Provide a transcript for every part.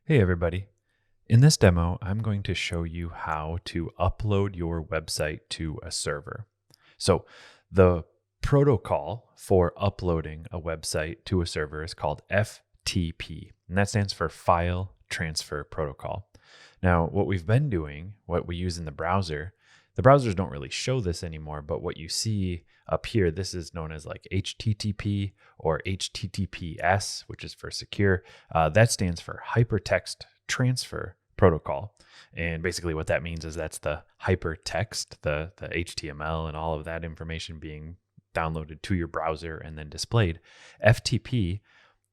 Hey everybody. In this demo, I'm going to show you how to upload your website to a server. So the protocol for uploading a website to a server is called FTP, and that stands for File Transfer Protocol. Now, what we've been doing, what we use in the browsers don't really show this anymore, but what you see up here, this is known as like HTTP or HTTPS, which is for secure. That stands for Hypertext Transfer Protocol. And basically what that means is that's the hypertext, the HTML and all of that information being downloaded to your browser and then displayed. FTP,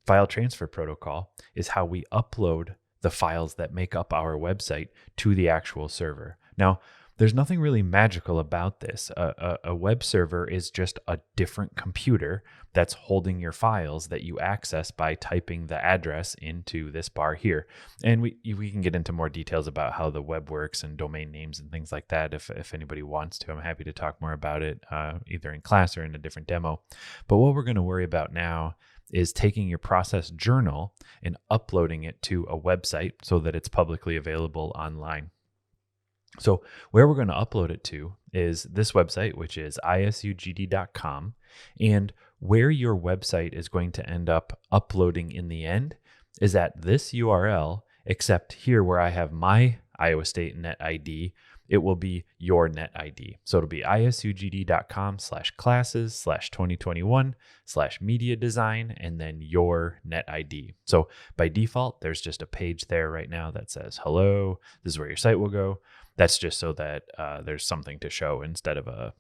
File Transfer Protocol, is how we upload the files that make up our website to the actual server. Now, there's nothing really magical about this. A web server is just a different computer that's holding your files that you access by typing the address into this bar here. And we can get into more details about how the web works and domain names and things like that if anybody wants to. I'm happy to talk more about it either in class or in a different demo. But what we're going to worry about now is taking your process journal and uploading it to a website so that it's publicly available online. So where we're going to upload it to is this website, which is isugd.com. And where your website is going to end up uploading in the end is at this URL, except here where I have my Iowa State net ID, it will be your net ID. So it'll be isugd.com/classes/2021/media design and then your net ID. So by default, there's just a page there right now that says, hello, this is where your site will go. That's just so that there's something to show instead of a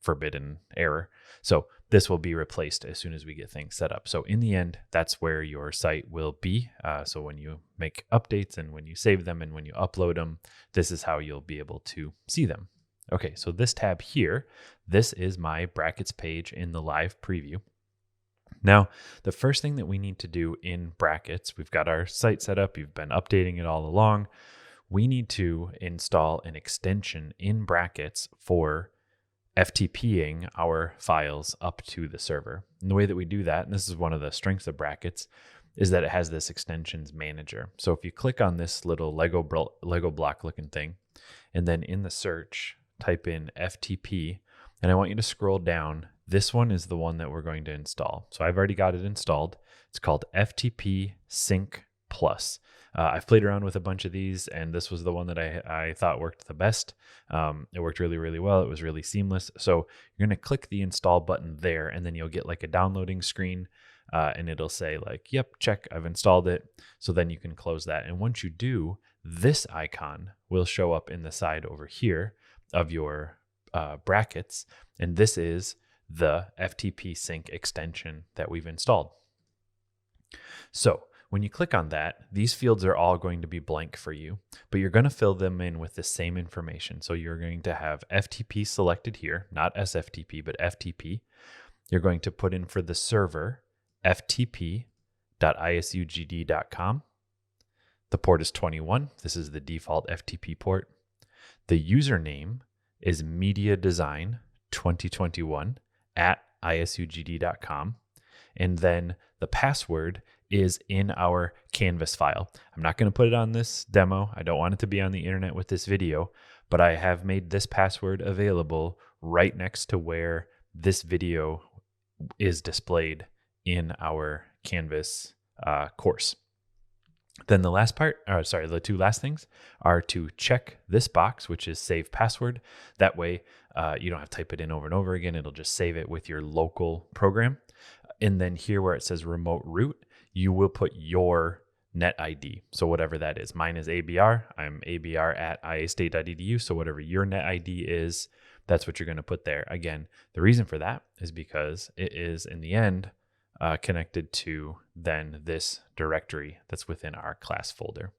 forbidden error. So this will be replaced as soon as we get things set up. So in the end, that's where your site will be. So when you make updates and when you save them and when you upload them, this is how you'll be able to see them. Okay, so this tab here, this is my brackets page in the live preview. Now, the first thing that we need to do in brackets, we've got our site set up, you've been updating it all along. We need to install an extension in brackets for FTPing our files up to the server. And the way that we do that, and this is one of the strengths of brackets, is that it has this extensions manager. So if you click on this little Lego block looking thing, and then in the search, type in FTP, and I want you to scroll down. This one is the one that we're going to install. So I've already got it installed. It's called FTP Sync Plus. I've played around with a bunch of these, and this was the one that I thought worked the best. It worked really, really well. It was really seamless. So you're going to click the install button there, and then you'll get like a downloading screen, and it'll say like, yep, check, I've installed it. So then you can close that. And once you do, this icon will show up in the side over here of your brackets, and this is the FTP Sync extension that we've installed. So when you click on that, these fields are all going to be blank for you, but you're going to fill them in with the same information. So you're going to have FTP selected here, not SFTP, but FTP. You're going to put in for the server, ftp.isugd.com. The port is 21. This is the default FTP port. The username is mediadesign2021@isugd.com. And then the password is in our Canvas file. I'm not going to put it on this demo. I don't want it to be on the internet with this video, but I have made this password available right next to where this video is displayed in our Canvas course. Then the two last things are to check this box, which is save password. That way you don't have to type it in over and over again. It'll just save it with your local program. And then here where it says remote root, you will put your net ID. So whatever that is. Mine is ABR. I'm abr@iastate.edu. So whatever your net ID is, that's what you're going to put there. Again, the reason for that is because it is in the end connected to then this directory that's within our class folder.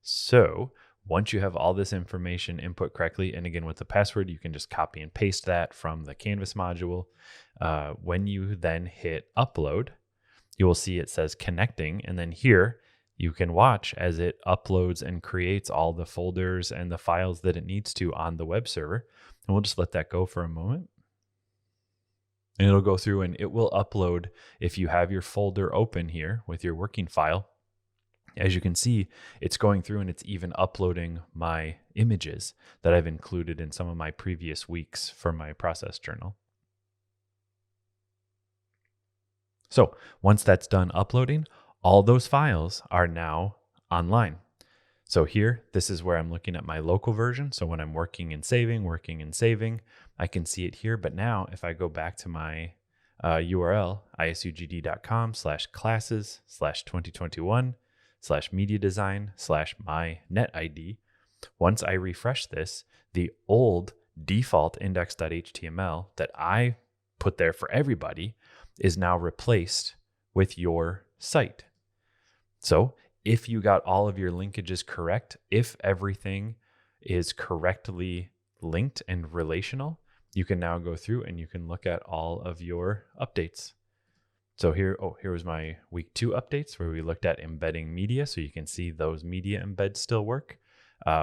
So once you have all this information input correctly, and again with the password, you can just copy and paste that from the Canvas module. When you then hit upload, you will see it says connecting, and then here you can watch as it uploads and creates all the folders and the files that it needs to on the web server. And we'll just let that go for a moment. And it'll go through and it will upload, if you have your folder open here with your working file, As you can see, it's going through and it's even uploading my images that I've included in some of my previous weeks for my process journal. So once that's done uploading, all those files are now online. So here, this is where I'm looking at my local version. So when I'm working and saving, I can see it here. But now if I go back to my URL, isugd.com/classes/2021/media design/my net ID, once I refresh this, the old default index.html that I put there for everybody is now replaced with your site. So if you got all of your linkages correct, if everything is correctly linked and relational, you can now go through and you can look at all of your updates. So here was my week 2 updates where we looked at embedding media. So you can see those media embeds still work.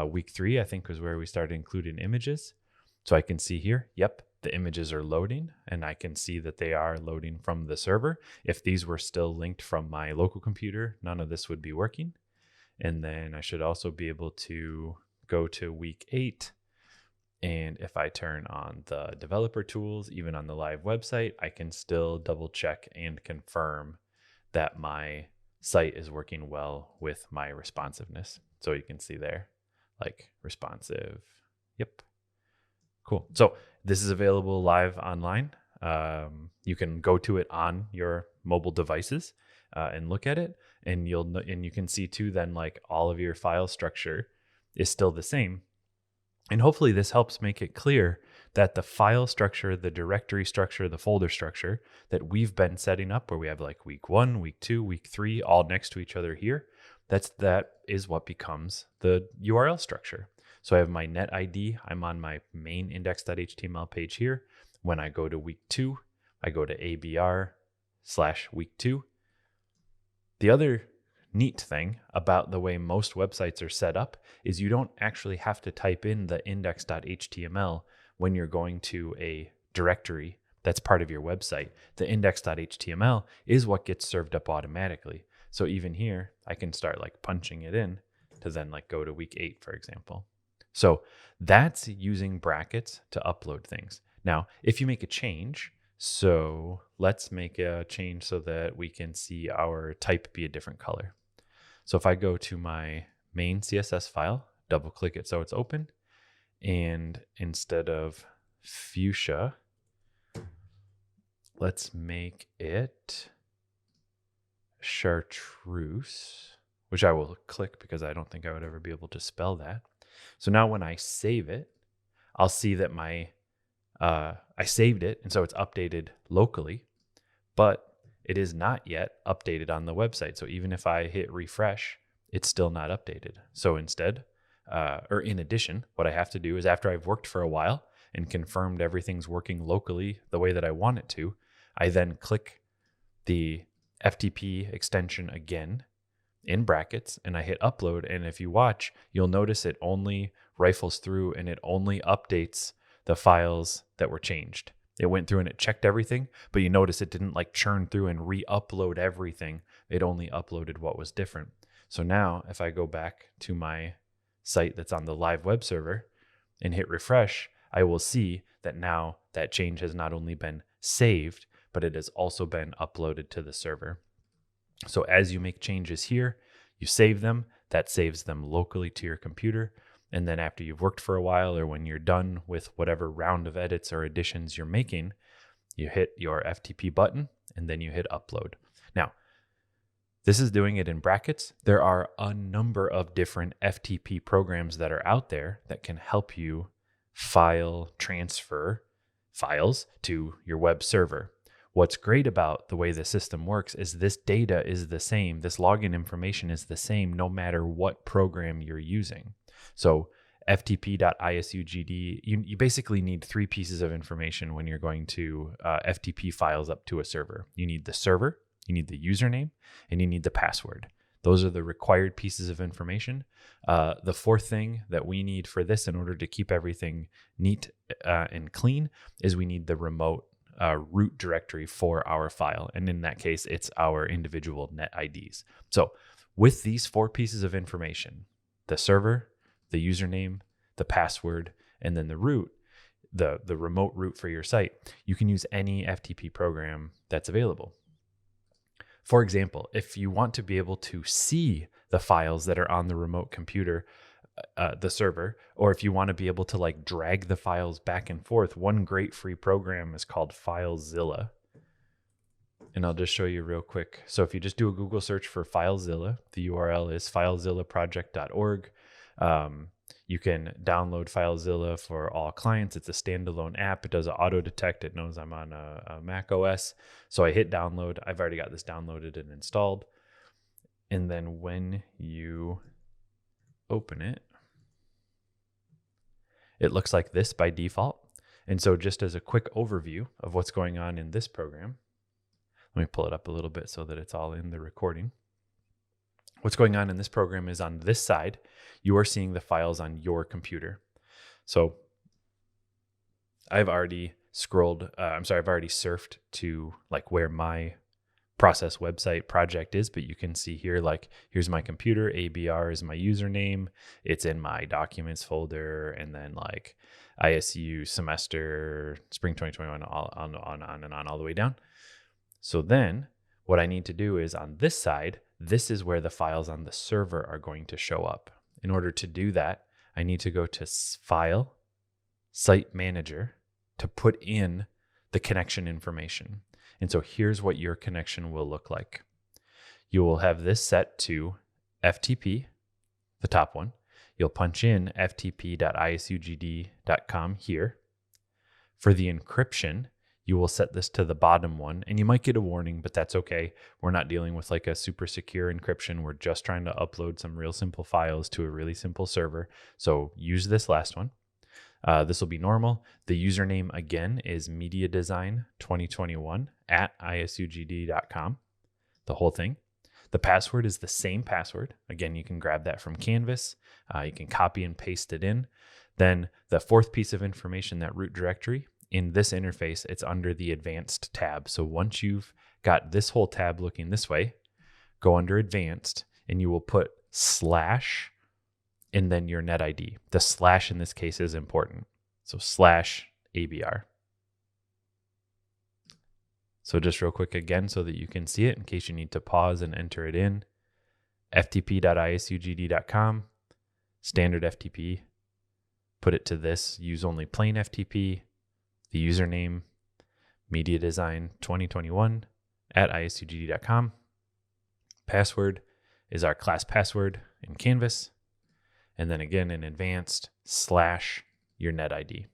Week 3, I think, was where we started including images. So I can see here, yep, the images are loading, and I can see that they are loading from the server. If these were still linked from my local computer, none of this would be working. And then I should also be able to go to week 8. And if I turn on the developer tools, even on the live website, I can still double check and confirm that my site is working well with my responsiveness. So you can see there, like responsive. Yep. Cool. So this is available live online. You can go to it on your mobile devices and look at it, and you can see too then like all of your file structure is still the same. And hopefully this helps make it clear that the file structure, the directory structure, the folder structure that we've been setting up, where we have like week 1, week 2, week 3 all next to each other here, that is what becomes the URL structure. So I have my net ID. I'm on my main index.html page here. When I go to week 2, I go to ABR/week 2. The other neat thing about the way most websites are set up is you don't actually have to type in the index.html when you're going to a directory that's part of your website. The index.html is what gets served up automatically. So even here, I can start like punching it in to then like go to week 8, for example. So that's using brackets to upload things. Now, if you make a change, so let's make a change so that we can see our type be a different color. So if I go to my main CSS file, double click it so it's open, and instead of fuchsia, let's make it chartreuse, which I will click because I don't think I would ever be able to spell that. So now when I save it, I'll see that I saved it, and so it's updated locally, but it is not yet updated on the website. So even if I hit refresh, it's still not updated. So instead, or in addition, what I have to do is after I've worked for a while and confirmed everything's working locally the way that I want it to, I then click the FTP extension again in brackets and I hit upload. And if you watch, you'll notice it only rifles through and it only updates the files that were changed. It went through and it checked everything, but you notice it didn't like churn through and re-upload everything. It only uploaded what was different. So now if I go back to my site that's on the live web server and hit refresh, I will see that now that change has not only been saved, but it has also been uploaded to the server. So as you make changes here, you save them, that saves them locally to your computer. And then after you've worked for a while, or when you're done with whatever round of edits or additions you're making, you hit your FTP button and then you hit upload. Now, this is doing it in brackets. There are a number of different FTP programs that are out there that can help you file transfer files to your web server. What's great about the way the system works is this data is the same. This login information is the same no matter what program you're using. So ftp.isugd, you basically need 3 pieces of information when you're going to FTP files up to a server. You need the server, you need the username, and you need the password. Those are the required pieces of information. The 4th thing that we need for this in order to keep everything neat and clean is we need the remote root directory for our file. And in that case, it's our individual net IDs. So with these 4 pieces of information, the server, the username, the password, and then the root, the remote root for your site, you can use any FTP program that's available. For example, if you want to be able to see the files that are on the remote computer, the server, or if you want to be able to like drag the files back and forth, one great free program is called FileZilla. And I'll just show you real quick. So if you just do a Google search for FileZilla, the URL is filezillaproject.org. You can download FileZilla for all clients. It's a standalone app. It does an auto detect. It knows I'm on a Mac OS. So I hit download. I've already got this downloaded and installed. And then when you open it, it looks like this by default. And so just as a quick overview of what's going on in this program, let me pull it up a little bit so that it's all in the recording. What's going on in this program is on this side, you are seeing the files on your computer. So I've already surfed to like where my process website project is, but you can see here, like, here's my computer, ABR is my username, it's in my documents folder, and then like ISU semester, spring 2021, on and on all the way down. So then what I need to do is on this side, this is where the files on the server are going to show up. In order to do that, I need to go to File, Site Manager to put in the connection information. And so here's what your connection will look like. You will have this set to FTP, the top one. You'll punch in ftp.isugd.com here. For the encryption, you will set this to the bottom one, and you might get a warning, but that's okay. We're not dealing with like a super secure encryption. We're just trying to upload some real simple files to a really simple server. So use this last one. This will be normal. The username again is mediadesign2021@isugd.com, the whole thing. The password is the same password. Again, you can grab that from Canvas. You can copy and paste it in. Then the 4th piece of information, that root directory, in this interface, it's under the advanced tab. So once you've got this whole tab looking this way, go under advanced and you will put / and then your net ID. The / in this case is important. So /ABR. So just real quick again, so that you can see it in case you need to pause and enter it in. ftp.isugd.com, standard FTP. Put it to this, use only plain FTP. The username, mediadesign2021@isugd.com. Password is our class password in Canvas. And then again in advanced / your net ID.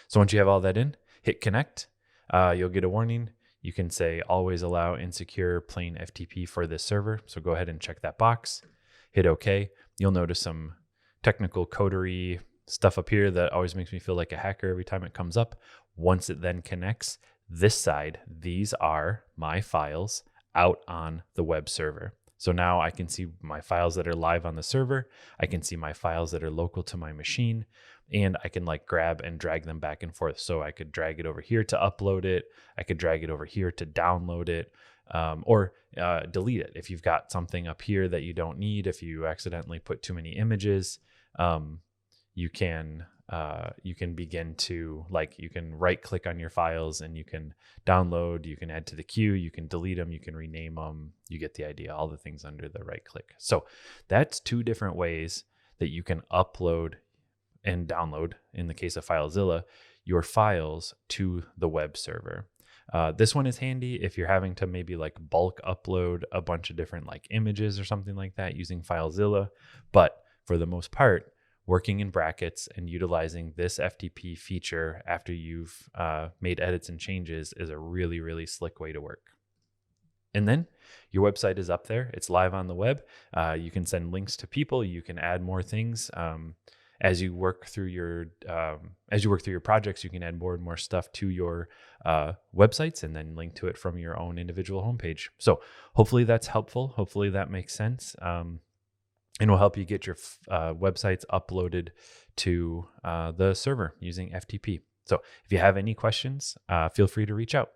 So once you have all that in, hit connect. You'll get a warning. You can say always allow insecure plain FTP for this server. So go ahead and check that box. Hit OK. You'll notice some technical codery stuff up here that always makes me feel like a hacker every time it comes up. Once it then connects, this side, these are my files out on the web server. So now I can see my files that are live on the server. I can see my files that are local to my machine, and I can like grab and drag them back and forth. So I could drag it over here to upload it. I could drag it over here to download it, or delete it. If you've got something up here that you don't need, if you accidentally put too many images, you can begin to, like, you can right click on your files and you can download, you can add to the queue, you can delete them, you can rename them. You get the idea, all the things under the right click. So that's 2 different ways that you can upload and download, in the case of FileZilla, your files to the web server. This one is handy if you're having to maybe like bulk upload a bunch of different like images or something like that using FileZilla. But for the most part, working in brackets and utilizing this FTP feature after you've made edits and changes is a really, really slick way to work. And then your website is up there. It's live on the web. You can send links to people. You can add more things. As you work through your projects, you can add more and more stuff to your websites and then link to it from your own individual homepage. So hopefully that's helpful. Hopefully that makes sense. And will help you get your websites uploaded to the server using FTP. So So if you have any questions, feel free to reach out.